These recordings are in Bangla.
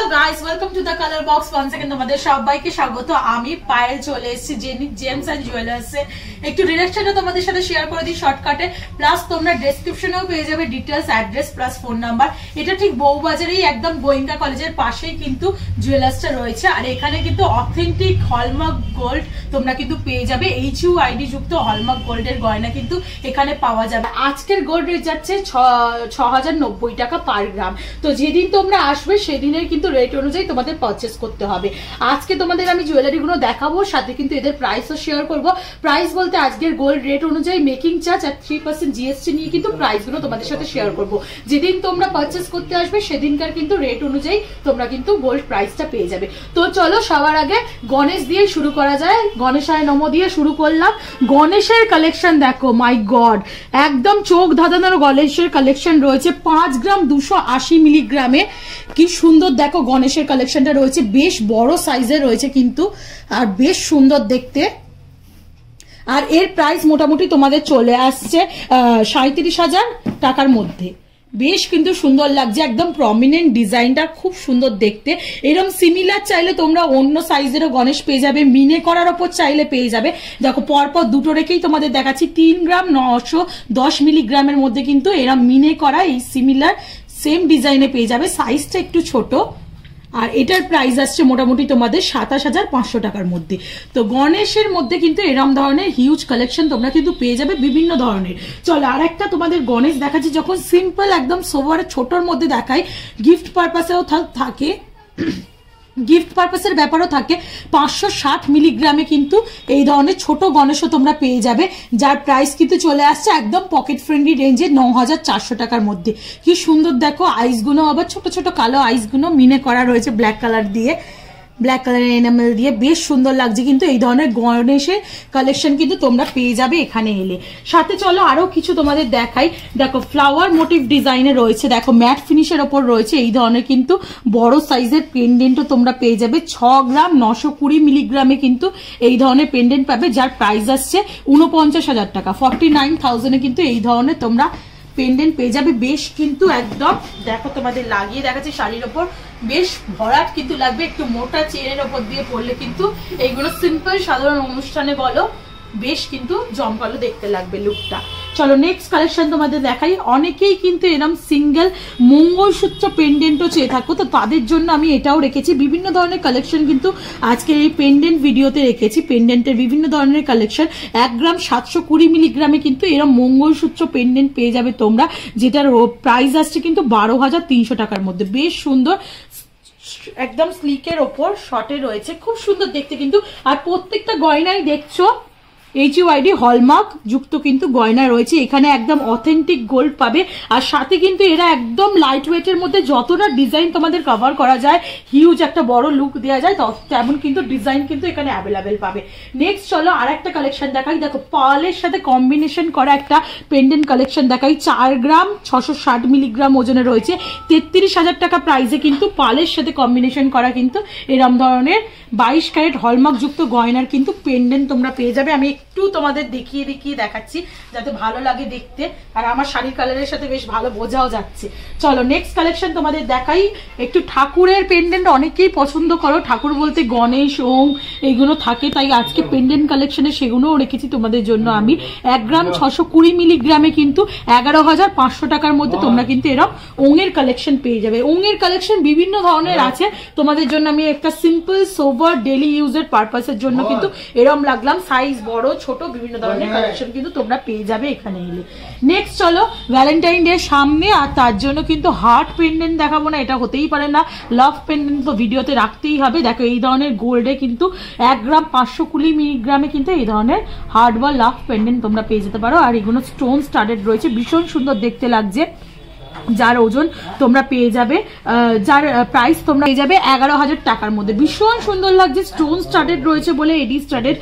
guys, welcome to the color box once again. তোমাদের সবাইকে স্বাগত। আমি পায়েল চলে এসেছি জেনি জেমস এন্ড জুয়েলার্সে। একটু ডিরেকশনটা তোমাদের সাথে শেয়ার করে দিই শর্টকাটে, প্লাস তোমরা ডেসক্রিপশনেও পেয়ে যাবে details, address plus phone number. এটা ঠিক বউবাজারেই একদম গোয়েঙ্কা কলেজের পাশেই কিন্তু জুয়েলার্সটা রয়েছে। আর এখানে কিন্তু অথেন্টিক হলমার্ক গোল্ড তোমরা কিন্তু পেয়ে যাবে। HUID যুক্ত হলমার্ক গোল্ডের গয়না কিন্তু এখানে পাওয়া যাবে। আজকের গোল্ড রেট যাচ্ছে 6090 টাকা পার গ্রাম। তো যেদিন তোমরা আসবে সেদিনের কিন্তু রেট অনুযায়ী তোমাদের পারচেস করতে হবে। আজকে তোমাদের আমি জুয়েলারি গুলো দেখাবো, সাথে কিন্তু এদের প্রাইসও শেয়ার করব। প্রাইস বলতে আজকের গোল্ড রেট অনুযায়ী মেকিং চার্জ আর 3% GST নিয়ে কিন্তু প্রাইস গুলো তোমাদের সাথে শেয়ার করব। যেদিন তোমরা পারচেস করতে আসবে সেদিনকার কিন্তু রেট অনুযায়ী তোমরা কিন্তু গোল্ড প্রাইসটা পেয়ে যাবে। তো চলো সবার আগে গণেশ দিয়ে শুরু করা যায়। গণেশায় নমো দিয়ে শুরু করলাম। গণেশের কালেকশন দেখো, মাই গড, একদম চোখ ধাঁধানোর গণেশের কালেকশন রয়েছে 5 গ্রাম 280 মিলিগ্রামে। কি সুন্দর দেখো গণেশের কালেকশনটা রয়েছে, বেশ বড় সাইজের রয়েছে কিন্তু, আর বেশ সুন্দর দেখতে। আর এর প্রাইস মোটামুটি তোমাদের চলে আসছে 37,000 টাকার মধ্যে। বেশ কিন্তু সুন্দর লাগছে, একদম প্রমিনেন্ট ডিজাইনটা খুব সুন্দর দেখতে। এরকম সিমিলার চাইলে তোমরা অন্য সাইজেরও গণেশ পেয়ে যাবে, মিনে করার ওপর চাইলে পেয়ে যাবে। দেখো পরপর দুটো রেখেই তোমাদের দেখাচ্ছি। 3 গ্রাম 910 মিলিগ্রামের মধ্যে কিন্তু এরকম মিনে করা এই সিমিলার সেম ডিজাইনে পেয়ে যাবে। সাইজটা একটু ছোট, আর এটার প্রাইস আসছে মোটামুটি তোমাদের 27,500 টাকার মধ্যে। তো গণেশের মধ্যে কিন্তু এরম ধরনের হিউজ কালেকশন তোমরা কিন্তু পেয়ে যাবে বিভিন্ন ধরনের। চলো আর একটা তোমাদের গণেশ দেখাচ্ছি, যখন সিম্পল একদম সোভার ছোটর মধ্যে দেখাই, গিফট পারপাসেও থাকে, গিফট পারপাসের ব্যাপারও থাকে। 560 মিলিগ্রামে কিন্তু এই ধরনের ছোট গণেশও তোমরা পেয়ে যাবে, যার প্রাইস কিন্তু চলে আসছে একদম পকেট ফ্রেন্ডলি রেঞ্জে 9,400 টাকার মধ্যে। কি সুন্দর দেখো, আইসগুলো আবার ছোট ছোট কালো আইসগুলো মিনে করা রয়েছে ব্ল্যাক কালার দিয়ে, ব্ল্যাক কালারের এনামেল দিয়ে, বেশ সুন্দর লাগছে কিন্তু। এই ধরনের গণেশের কালেকশন কিন্তু তোমরা পেয়ে যাবে এখানে এলে। সাথে চলো আরো কিছু তোমাদের দেখাই। দেখো ফ্লাওয়ার মোটিভ ডিজাইনে রয়েছে, দেখো ম্যাট ফিনিশের ওপর রয়েছে এই ধরনের কিন্তু বড় সাইজের পেন্ডেন্টও তোমরা পেয়ে যাবে। 6 গ্রাম 920 মিলিগ্রামে কিন্তু এই ধরনের পেন্ডেন্ট পাবে, যার প্রাইস আসছে 49,000 টাকা। 49,000-এ কিন্তু এই ধরনের তোমরা পেন্ডেন্ট পেয়ে যাবে। বেশ কিন্তু একদম দেখো তোমাদের লাগিয়ে দেখাচ্ছি শাড়ির ওপর, বেশ ভরাট কিন্তু লাগবে। একটু মোটা চেনের ওপর দিয়ে পরলে কিন্তু এইগুলো সিম্পল সাধারণ অনুষ্ঠানে বলো বেশ কিন্তু জমকালো দেখতে লাগবে লুকটা। চলো নেক্সট কালেকশন তোমাদের দেখাই। অনেকেই কিন্তু এরকম সিঙ্গেল মঙ্গলসূত্র পেন্ডেন্টও চেয়ে থাকো, তো তাদের জন্য আমি এটাও রেখেছি। বিভিন্ন ধরনের কালেকশন কিন্তু আজকের এই পেন্ডেন্ট ভিডিওতে রেখেছি। পেন্ডেন্টের বিভিন্ন ধরনের কালেকশন 1 গ্রাম 720 মিলিগ্রামে কিন্তু এরকম মঙ্গলসূত্র পেন্ডেন্ট পেয়ে যাবে তোমরা, যেটার প্রাইস আসছে কিন্তু 12,300 টাকার মধ্যে। বেশ সুন্দর, একদম স্লিকের ওপর শর্টে রয়েছে, খুব সুন্দর দেখতে কিন্তু। আর প্রত্যেকটা গয়নাই দেখছো HUID হলমার্ক যুক্ত কিন্তু গয়না রয়েছে। এখানে একদম অথেন্টিক গোল্ড পাবে, আর সাথে কিন্তু এরা একদম লাইট ওয়েটের মধ্যে যতটা ডিজাইন তোমাদের কভার করা যায়, হিউজ একটা বড় লুক দেওয়া যায়, তেমন কিন্তু ডিজাইন কিন্তু এখানে অ্যাভেলেবেল পাবে। নেক্সট চলো আর একটা কালেকশন দেখাই। দেখো পার্লের সাথে কম্বিনেশন করা একটা পেন্ডেন্ট কালেকশন দেখাই। 4 গ্রাম 660 মিলিগ্রাম ওজনে রয়েছে, 33,000 টাকা প্রাইসে কিন্তু পার্লের সাথে কম্বিনেশন করা কিন্তু এরম ধরনের 22 ক্যারেট হলমার্ক যুক্ত গয়নার কিন্তু পেন্ডেন্ট তোমরা পেয়ে যাবে। আমি একটু তোমাদের দেখিয়ে দেখাচ্ছি যাতে ভালো লাগে দেখতে, আর আমার শাড়ির কালারের সাথে বেশ ভালো বোঝাও যাচ্ছে। চলো নেক্সট কালেকশন তোমাদের দেখাই। একটু ঠাকুরের পেন্ডেন্ট অনেকেই পছন্দ করো, ঠাকুর বলতে গণেশ ওম এইগুলো থাকে, তাই আজকে পেন্ডেন্ট কালেকশনে সেগুলোও রেখেছি তোমাদের জন্য আমি। 1 গ্রাম 620 মিলিগ্রামে কিন্তু 11,500 টাকার মধ্যে তোমরা কিন্তু এরকম ওঙের কালেকশন পেয়ে যাবে। ওঙের কালেকশন বিভিন্ন ধরনের আছে তোমাদের জন্য। আমি একটা সিম্পল সোভার ডেলি ইউজের পারপাসের জন্য কিন্তু এরকম লাগলাম, সাইজ বড় ছোট বিভিন্ন ধরনের কালেকশন কিন্তু তোমরা পেয়ে যাবে এখানে এলে। নেক্সট চলো ভ্যালেন্টাইন ডে সামনে, আর তার জন্য কিন্তু হার্ট পেন্ডেন্ট দেখাবো না, এটা হতেই পারে না। লাভ পেন্ডেন্ট তো ভিডিওতে রাখতেই হবে। দেখো এই ধরনের গোল্ডে কিন্তু 1 গ্রাম 520 মিলিগ্রামে কিন্তু এই ধরনের হার্ট বা লাভ পেন্ডেন্ট তোমরা পেয়ে যেতে পারো। আর এগুলো স্টোন স্টাডেড রয়েছে, ভীষণ সুন্দর দেখতে লাগছে, যার ওজন তোমরা পেয়ে যাবে, যার প্রাইস তোমরা পেয়ে যাবে 11,000 টাকার মধ্যে। ভীষণ সুন্দর লাগছে, স্টোন স্টাডেড রয়েছে বলে এডি স্টাডেড,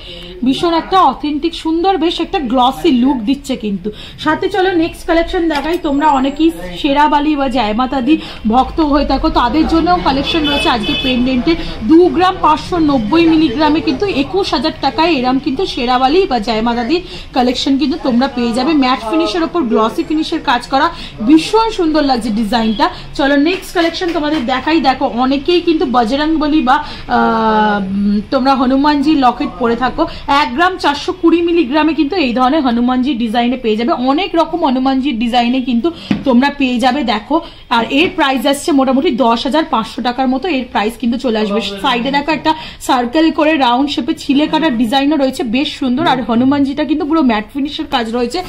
ভীষণ একটা অথেন্টিক সুন্দর বেশ একটা গ্লসি লুক দিচ্ছে কিন্তু। সাথে চলো নেক্সট কালেকশন দেখাই। তোমরা অনেকেই শেরাবালি বা জয়মাতাদি ভক্ত হয়ে থাকো, তাদের জন্য কালেকশন রয়েছে আজকে পেন্ডেন্টে। 2 গ্রাম 590 মিলিগ্রামে কিন্তু 21,000 টাকায় এরম কিন্তু শেরাবালি বা জয়মাতাদি কালেকশন কিন্তু তোমরা পেয়ে যাবে। ম্যাট ফিনিশের ওপর গ্লসি ফিনিশের কাজ করা, ভীষণ সুন্দর লাগছে ডিজাইনটা। চলো নেক্সট কালেকশন তোমাদের দেখাই। দেখো অনেকেই কিন্তু বজরংবলী বা তোমরা হনুমানজি লকেট পরে থাকো। 1 গ্রাম 420 মিলিগ্রামে কিন্তু এই ধরনের হনুমানজি ডিজাইনে পেয়ে যাবে। অনেক রকম হনুমানজির ডিজাইনে কিন্তু তোমরা পেয়ে যাবে। দেখো আর এর প্রাইস আসছে মোটামুটি 10,500 টাকার মতো এর প্রাইস কিন্তু চলে আসবে। সাইডে দেখো একটা সার্কেল করে রাউন্ড শেপে ছিলে কাটার ডিজাইনও রয়েছে, বেশ সুন্দর। আর হনুমানজিটা কিন্তু পুরো ম্যাট ফিনিশের কাজ রয়েছে,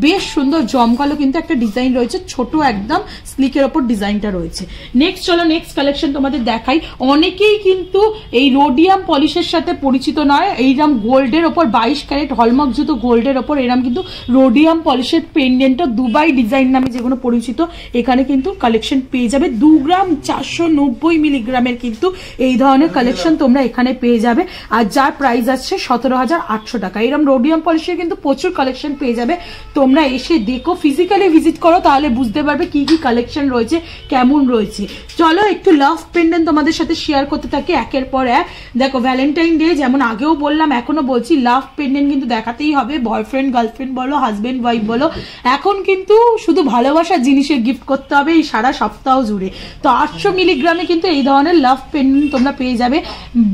বেশ সুন্দর জমকালো কিন্তু একটা ডিজাইন রয়েছে, ছোট একদম স্লিকের ওপর ডিজাইনটা রয়েছে। নেক্সট চলো নেক্সট কালেকশন তোমাদের দেখাই। অনেকেই কিন্তু এই রোডিয়াম পলিশের সাথে পরিচিত নয়। এইরকম গোল্ডের ওপর 22 ক্যারেট হলমার্ক যুক্ত গোল্ডের ওপর এরকম কিন্তু রোডিয়াম পলিশের পেন্ডেন্টটা দুবাই ডিজাইন নামে যেগুলো পরিচিত, এখানে কিন্তু কালেকশন পেয়ে যাবে। 2 গ্রাম 490 মিলিগ্রামের কিন্তু এই ধরনের কালেকশন তোমরা এখানে পেয়ে যাবে। আর যার প্রাইস আছে 17,800 টাকা। এরকম রোডিয়াম পলিশের কিন্তু প্রচুর কালেকশন পেয়ে যাবে। তোমরা এসে দেখো, ফিজিক্যালি ভিজিট করো, তাহলে বুঝতে পারবে কি কি কালেকশন রয়েছে, কেমন রয়েছে। চলো একটু লাভ পেন্ডেন্ট তোমাদের সাথে শেয়ার করতে থাকি একের পর এক। দেখো ভ্যালেন্টাইন ডে যেমন আগেও বললাম, এখনো বলছি, লাভ পেন্ডেন্ট কিন্তু দেখাতেই হবে। বয়ফ্রেন্ড গার্লফ্রেন্ড বলো, হাজবেন্ড ওয়াইফ বলো, এখন কিন্তু শুধু ভালোবাসার জিনিসের গিফট করতে হবে এই সারা সপ্তাহ জুড়ে। তো 800 মিলিগ্রামে কিন্তু এই ধরনের লাভ পেন্ডেন্ট তোমরা পেয়ে যাবে।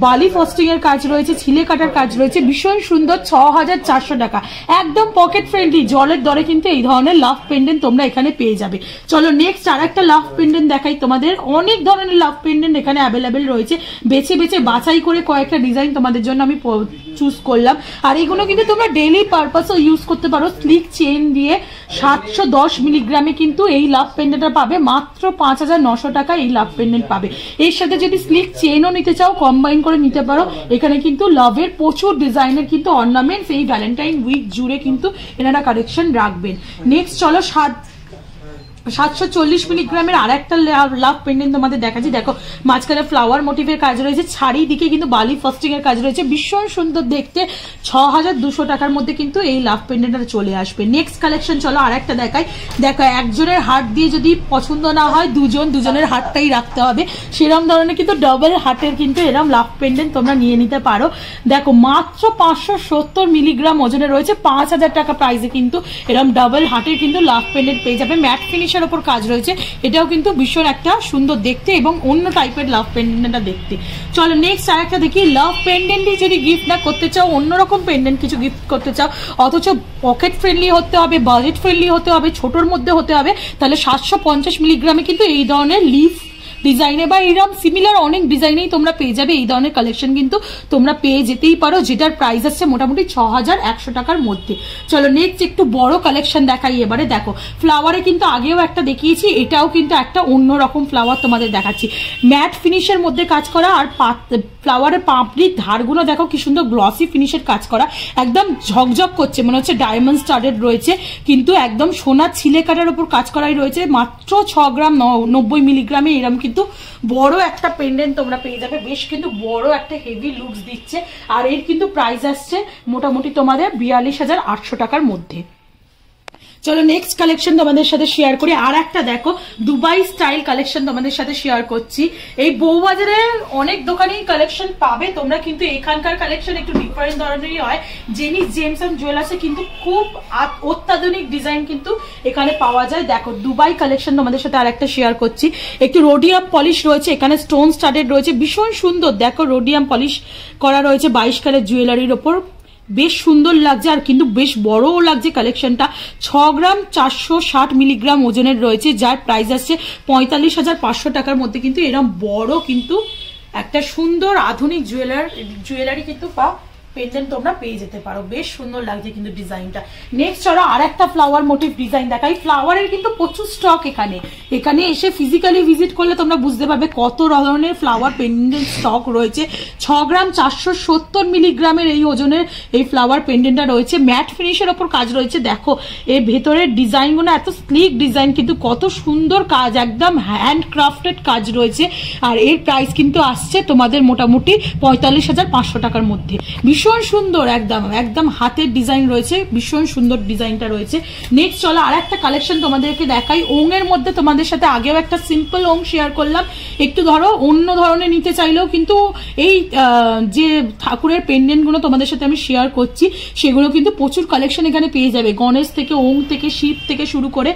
বালি ফস্টিং এর কাজ রয়েছে, ছিলে কাটার কাজ রয়েছে, ভীষণ সুন্দর। 6,400 টাকা, একদম পকেট ফ্রেন্ডলি, জলের দরে কিন্তু এই ধরনের লাভ পেন্ডেন্ট তোমরা এখানে পেয়ে যাবে। চলো নেক্সট আর একটা লাভ পেন্ডেন্ট দেখাই তোমাদের। অনেক ধরনের লাভ পেন্ডেন্ট এখানে অ্যাভেলেবেল রয়েছে, বেছে বেছে বাছাই করে কয়েকটা ডিজাইন তোমাদের জন্য আমি চুজ করলাম। আর এগুলো কিন্তু তোমরা ডেইলি পারপাসও ইউজ করতে পারো। স্লিক চেন দিয়ে 710 মিলিগ্রামে কিন্তু এই লাভ পেন্ডেন্টটা পাবে মাত্র 5,900 টাকা। এই লাভ পেন্ডেন্ট পাবে। এর সাথে যদি স্লিক চেনও নিতে চাও কম্বাইন করে নিতে পারো। এখানে কিন্তু লাভের প্রচুর ডিজাইনের কিন্তু অর্নামেন্টস এই ভ্যালেন্টাইন উইক জুড়ে কিন্তু এনারা কালেকশন রাখবেন। নেক্সট চলো 740 মিলিগ্রামের আর একটা লাভ পেন্ডেন্ট তোমাদের দেখাচ্ছি। দেখো মাঝখানে ফ্লাওয়ার মোটিভের কাজ রয়েছে, চারিদিকে কিন্তু বালি ফস্টিং এর কাজ রয়েছে, ভীষণ সুন্দর দেখতে। 6,200 টাকার মধ্যে কিন্তু এই লাভ পেন্ডেন্টটা চলে আসবে। নেক্সট কালেকশন চলো আর একটা দেখাই। দেখো একজনের হার্ট দিয়ে যদি পছন্দ না হয়, দুজনের হার্টটাই রাখতে হবে, সেরকম ধরনের কিন্তু ডবল হার্টের কিন্তু এরকম লাভ পেন্ডেন্ট তোমরা নিয়ে নিতে পারো। দেখো মাত্র 570 মিলিগ্রাম ওজনে রয়েছে, 5,000 টাকা প্রাইসে কিন্তু এরকম ডবল হার্টের কিন্তু লাভ পেন্ডেন্ট পেয়ে যাবে। ম্যাট ফিনিশ ওপর কাজ রয়েছে, এটাও কিন্তু ভীষণ একটা সুন্দর দেখতে এবং অন্য টাইপের লাভ পেন্ডেন্টটা দেখতে। চলো নেক্সট আর একটা দেখি। লাভ পেন্ডেন্টই যদি গিফট না করতে চাও, অন্যরকম পেন্ডেন্ট কিছু গিফট করতে চাও, অথচ পকেট ফ্রেন্ডলি হতে হবে, বাজেট ফ্রেন্ডলি হতে হবে, ছোটোর মধ্যে হতে হবে, তাহলে 750 মিলিগ্রামে কিন্তু এই ধরনের লিফ ডিজাইনে বা এরকম সিমিলার অনেক ডিজাইনেই তোমরা পেয়ে যাবে। এই ধরনের কালেকশন কিন্তু তোমরা পেয়ে যেতেই পারো, যেটার প্রাইস আছে মোটামুটি 6,100 টাকার মধ্যে। চলো নেক্সট একটু বড় কালেকশন দেখাই এবারে। দেখো ফ্লাওয়ারে কিন্তু আগেও একটা দেখিয়েছি, এটাও কিন্তু একটা অন্যরকম ফ্লাওয়ার তোমাদের দেখাচ্ছি। ম্যাট ফিনিশের মধ্যে কাজ করা, আর ফ্লাওয়ারের পাপড়ির ধারগুলো দেখো কি সুন্দর গ্লসি ফিনিশের কাজ করা, একদম ঝকঝক করছে, মনে হচ্ছে ডায়মন্ড স্টাডেড রয়েছে, কিন্তু একদম সোনার ছিলে কাটার উপর কাজ করাই রয়েছে। মাত্র 6 গ্রাম 90 মিলিগ্রামে এরকম কিন্তু বড় একটা পেন্ডেন্ট তোমরা পেয়ে যাবে, বেশ কিন্তু বড় একটা হেভি লুকস দিচ্ছে। আর এর কিন্তু প্রাইস আসছে মোটামুটি তোমাদের 42,800 টাকার মধ্যে। চলো নেক্সট কালেকশন তোমাদের সাথে শেয়ার করি। আর একটা দেখো দুবাই স্টাইল কালেকশন তোমাদের সাথে শেয়ার করছি। এই বউবাজারে অনেক দোকানেই কালেকশন পাবে তোমরা, কিন্তু এখানকার কালেকশন একটু ডিফারেন্ট ধরনেরই হয়। জেনিস জেমস এন্ড জুয়েলার্সে কিন্তু খুব অত্যাধুনিক ডিজাইন কিন্তু এখানে পাওয়া যায়। দেখো দুবাই কালেকশন তোমাদের সাথে আর একটা শেয়ার করছি। একটু রোডিয়াম পলিশ রয়েছে, এখানে স্টোন স্টাডেড রয়েছে, ভীষণ সুন্দর। দেখো রোডিয়াম পলিশ করা রয়েছে 22 ক্যারেট জুয়েলারির ওপর, বেশ সুন্দর লাগছে আর কিন্তু বেশ বড়ও লাগছে কালেকশনটা। 6 গ্রাম 460 মিলিগ্রাম ওজনের রয়েছে, যার প্রাইস আসছে 45,500 টাকার মধ্যে। কিন্তু এরকম বড় কিন্তু একটা সুন্দর আধুনিক জুয়েলারি কিন্তু পেন্ডেন্ট তোমরা পেয়ে যেতে পারো, বেশ সুন্দর লাগছে কিন্তু ডিজাইনটা। নেক্সট চলো আর একটা ফ্লাওয়ার মোটিভ ডিজাইন দেখাই। ফ্লাওয়ারের কিন্তু প্রচুর স্টক এখানে এসে ফিজিক্যালি ভিজিট করলে তোমরা বুঝতে পারবে কত ধরনের ফ্লাওয়ার পেন্ডেন্ট স্টক রয়েছে। 6 গ্রাম 470 মিলিগ্রামের এই ওজনের এই ফ্লাওয়ার পেন্ডেন্টটা রয়েছে, ম্যাট ফিনিশের ওপর কাজ রয়েছে। দেখো এর ভেতরের ডিজাইনগুলো এত স্লিক ডিজাইন, কিন্তু কত সুন্দর কাজ, একদম হ্যান্ড ক্রাফটেড কাজ রয়েছে। আর এর প্রাইস কিন্তু আসছে তোমাদের মোটামুটি 45,500 টাকার মধ্যে। ভীষণ ভীষণ সুন্দর, একদম একদম হাতের ডিজাইন রয়েছে, ভীষণ সুন্দর ডিজাইনটা রয়েছে। নেক্সট চলো আর একটা কালেকশন তোমাদেরকে দেখাই। ওঙের মধ্যে তোমাদের সাথে আগেও একটা সিম্পল ওং শেয়ার করলাম, একটু ধরো অন্য ধরনের নিতে চাইলেও কিন্তু এই যে ঠাকুরের পেন্ডেন্ট গুলো তোমাদের সাথে আমি শেয়ার করছি সেগুলো কিন্তু প্রচুর কালেকশন এখানে পেয়ে যাবে। গণেশ থেকে, ওং থেকে, শিব থেকে শুরু করে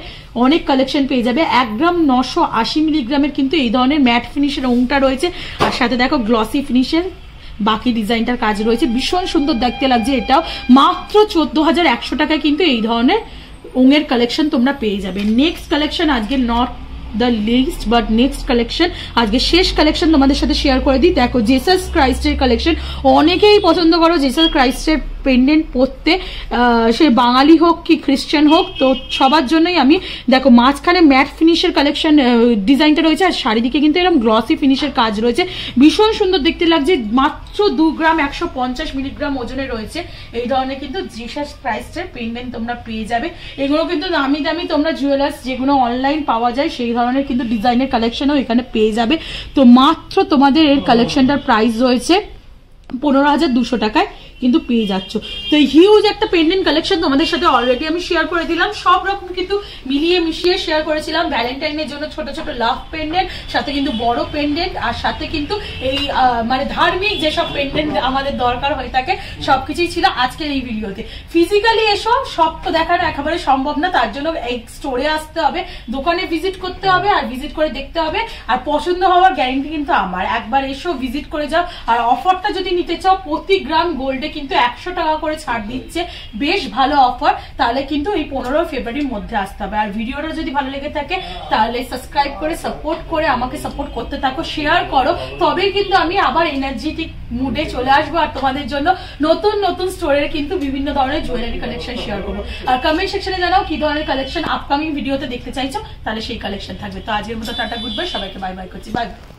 অনেক কালেকশন পেয়ে যাবে। 1 গ্রাম 980 মিলিগ্রামের কিন্তু এই ধরনের ম্যাট ফিনিশের ওংটা রয়েছে, আর সাথে দেখো গ্লসি ফিনিশের বাকি ডিজাইনটার কাজ রয়েছে। ভীষণ সুন্দর দেখতে লাগছে। এটাও মাত্র 14,100 টাকায় কিন্তু এই ধরনের ওঙের কালেকশন তোমরা পেয়ে যাবে। নেক্সট কালেকশন আজকে not the list but next collection, আজকে শেষ কালেকশন তোমাদের সাথে শেয়ার করে দিই। দেখো জেসাস ক্রাইস্টের কালেকশন, অনেকেই পছন্দ করো জেসাস ক্রাইস্টের পেন্ডেন্ট পরতে, সে বাঙালি হোক কি খ্রিস্টান হোক, তো সবার জন্যই আমি দেখো মাঝখানে ম্যাট ফিনিশের কালেকশন ডিজাইনটা রয়েছে, আর চারিদিকে কিন্তু এরকম গ্লসি ফিনিশের কাজ রয়েছে। ভীষণ সুন্দর দেখতে লাগছে। মাত্র 2 গ্রাম 150 মিলিগ্রাম ওজনে রয়েছে এই ধরনের কিন্তু জিসাস ক্রাইস্টের পেন্ডেন্ট তোমরা পেয়ে যাবে। এগুলো কিন্তু দামি দামি তোমরা জুয়েলার্স যেগুলো অনলাইন পাওয়া যায় সেই ধরনের কিন্তু ডিজাইনের কালেকশনও এখানে পেয়ে যাবে। তো মাত্র তোমাদের এর কালেকশনটার প্রাইস রয়েছে 15,200 টাকায় কিন্তু পেয়ে যাচ্ছ। তো হিউজ একটা পেন্ডেন্ট কালেকশন তোমাদের সাথে অলরেডি আমি শেয়ার করে দিলাম। সব রকম কিন্তু মিলিয়ে মিশিয়ে শেয়ার করেছিলাম। ভ্যালেন্টাইনের জন্য ছোট ছোট লাভ পেন্ডেন্ট, সাথে কিন্তু বড় পেন্ডেন্ট, আর সাথে কিন্তু এই মানে ধার্মিক যেসব পেন্ডেন্ট আমাদের দরকার হয়ে থাকে সবকিছুই ছিল আজকের এই ভিডিওতে। ফিজিক্যালি এসব সব তো দেখানো একেবারে সম্ভব না, তার জন্য এই স্টোরে আসতে হবে, দোকানে ভিজিট করতে হবে, আর ভিজিট করে দেখতে হবে। আর পছন্দ হওয়ার গ্যারেন্টি কিন্তু আমার। একবার এসো, ভিজিট করে যাও। আর অফারটা যদি নিতে চাও, প্রতি গ্রাম গোল্ডে কিন্তু 100 টাকা করে ছাড় দিচ্ছে, বেশ ভালো অফার। তাহলে কিন্তু এই 15 ফেব্রুয়ারির মধ্যে আসতে হবে। আর ভিডিওটা যদি ভালো লেগে থাকে তাহলে সাবস্ক্রাইব করে সাপোর্ট করে আমাকে সাপোর্ট করতে থাকো, শেয়ার করো, তবেই কিন্তু আমি আবার এনার্জেটিক মুডে চলে আসবো আর তোমাদের জন্য নতুন নতুন স্টোরের কিন্তু বিভিন্ন ধরনের জুয়েলারি কালেকশন শেয়ার করবো। আর কমেন্ট সেকশনে জানাও কি ধরনের কালেকশন আপকামিং ভিডিওতে দেখতে চাইছো, তাহলে সেই কালেকশন থাকবে। তো আজকের মতো টাটা, গুড বাই, সবাইকে বাই বাই করছি, বাই বাই।